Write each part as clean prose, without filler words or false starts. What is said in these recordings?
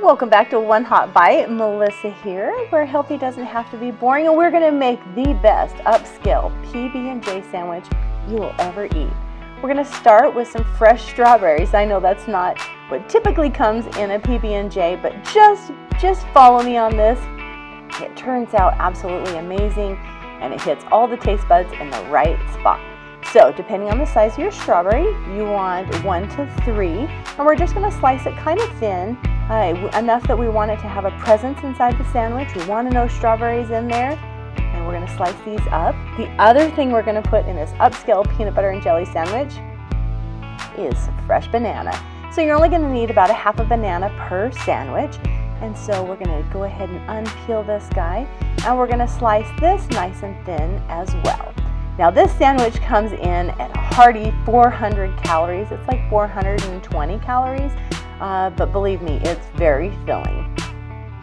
Welcome back to One Hot Bite. Melissa here, where healthy doesn't have to be boring, and we're going to make the best upscale PB&J sandwich you will ever eat. We're going to start with some fresh strawberries. I know that's not what typically comes in a PB&J, but just follow me on this. It turns out absolutely amazing, and it hits all the taste buds in the right spot. So depending on the size of your strawberry, you want 1 to 3, and we're just going to slice it kind of thin, enough that we want it to have a presence inside the sandwich. We want to know strawberries in there, and we're going to slice these up. The other thing we're going to put in this upscale peanut butter and jelly sandwich is some fresh banana. So you're only going to need about a half a banana per sandwich, and so we're going to go ahead and unpeel this guy, and we're going to slice this nice and thin as well. Now this sandwich comes in at a hearty 400 calories. It's like 420 calories, but believe me, it's very filling.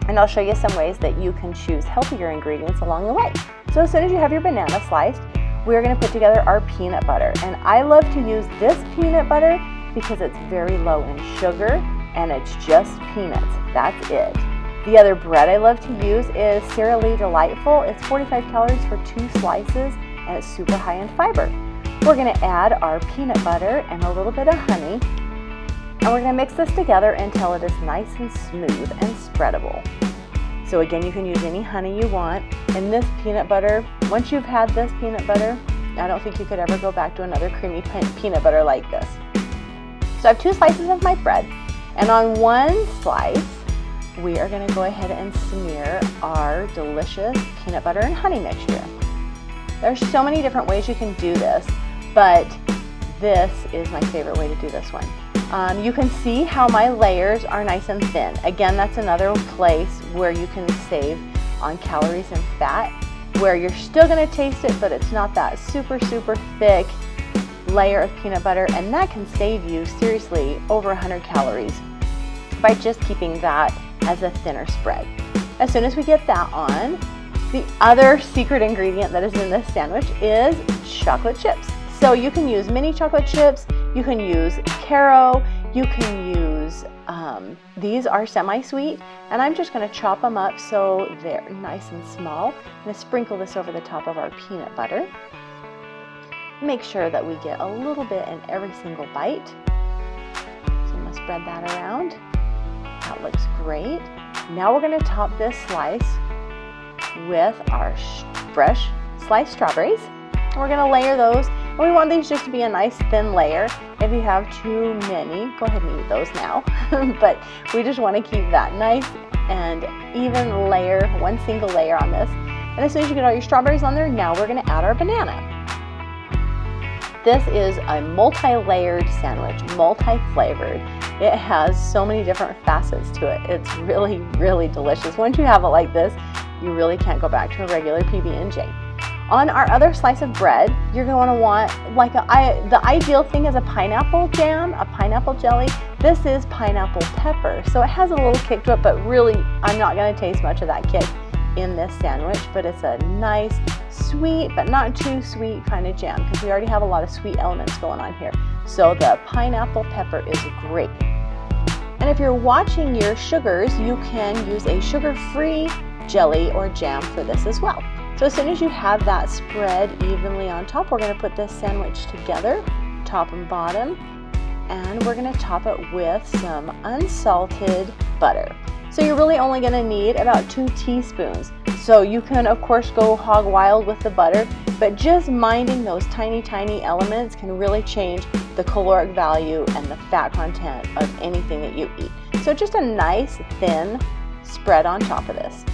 And I'll show you some ways that you can choose healthier ingredients along the way. So as soon as you have your banana sliced, we're going to put together our peanut butter. And I love to use this peanut butter because it's very low in sugar and it's just peanuts. That's it. The other bread I love to use is Sara Lee Delightful. It's 45 calories for 2 slices. And it's super high in fiber. We're going to add our peanut butter and a little bit of honey, and we're going to mix this together until it is nice and smooth and spreadable. So again, you can use any honey you want. And this peanut butter, once you've had this peanut butter, I don't think you could ever go back to another creamy peanut butter like this. So I have 2 slices of my bread, and on one slice, we are going to go ahead and smear our delicious peanut butter and honey mixture. There's so many different ways you can do this, but this is my favorite way to do this one. You can see how my layers are nice and thin. Again, that's another place where you can save on calories and fat, where you're still going to taste it, but it's not that super thick layer of peanut butter, and that can save you seriously over 100 calories by just keeping that as a thinner spread. As soon as we get that on, the other secret ingredient that is in this sandwich is chocolate chips. So you can use mini chocolate chips, you can use Caro, you can use, these are semi-sweet, and I'm just going to chop them up so they're nice and small. I'm going to sprinkle this over the top of our peanut butter. Make sure that we get a little bit in every single bite. So I'm going to spread that around. That looks great. Now we're going to top this slice with our fresh sliced strawberries. And we're going to layer those, and we want these just to be a nice thin layer. If you have too many, go ahead and eat those now. But we just want to keep that nice and even layer, one single layer on this. And as soon as you get all your strawberries on there, now we're going to add our banana. This is a multi-layered sandwich, multi-flavored. It has so many different facets to it. It's really delicious. Once you have it like this, you really can't go back to a regular PB&J. On our other slice of bread, you're going to want like the ideal thing is a pineapple jam, a pineapple jelly. This is pineapple pepper, so it has a little kick to it, but really I'm not going to taste much of that kick in this sandwich. But it's a nice, sweet, but not too sweet kind of jam, because we already have a lot of sweet elements going on here. So the pineapple pepper is great. And if you're watching your sugars, you can use a sugar-free jelly or jam for this as well. So as soon as you have that spread evenly on top, we're going to put this sandwich together, top and bottom, and we're going to top it with some unsalted butter. So you're really only going to need about 2 teaspoons. So you can of course go hog wild with the butter, but just minding those tiny elements can really change the caloric value and the fat content of anything that you eat. So just a nice thin spread on top of this.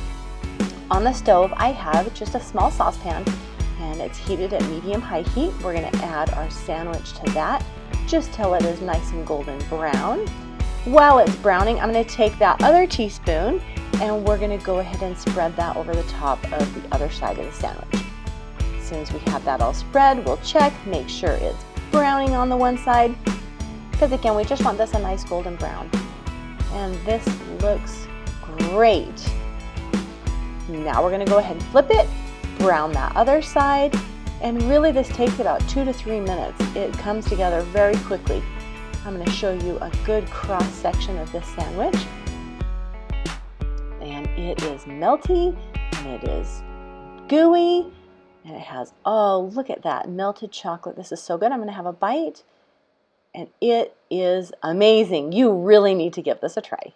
On the stove, I have just a small saucepan, and it's heated at medium-high heat. We're going to add our sandwich to that just till it is nice and golden brown. While it's browning, I'm going to take that other teaspoon, and we're going to go ahead and spread that over the top of the other side of the sandwich. As soon as we have that all spread, we'll check, make sure it's browning on the one side, because again, we just want this a nice golden brown. And this looks great. Now we're going to go ahead and flip it, brown that other side, and really this takes about 2 to 3 minutes. It comes together very quickly. I'm going to show you a good cross section of this sandwich. It is melty and it is gooey and it has, oh, look at that melted chocolate. This is so good. I'm going to have a bite and it is amazing. You really need to give this a try.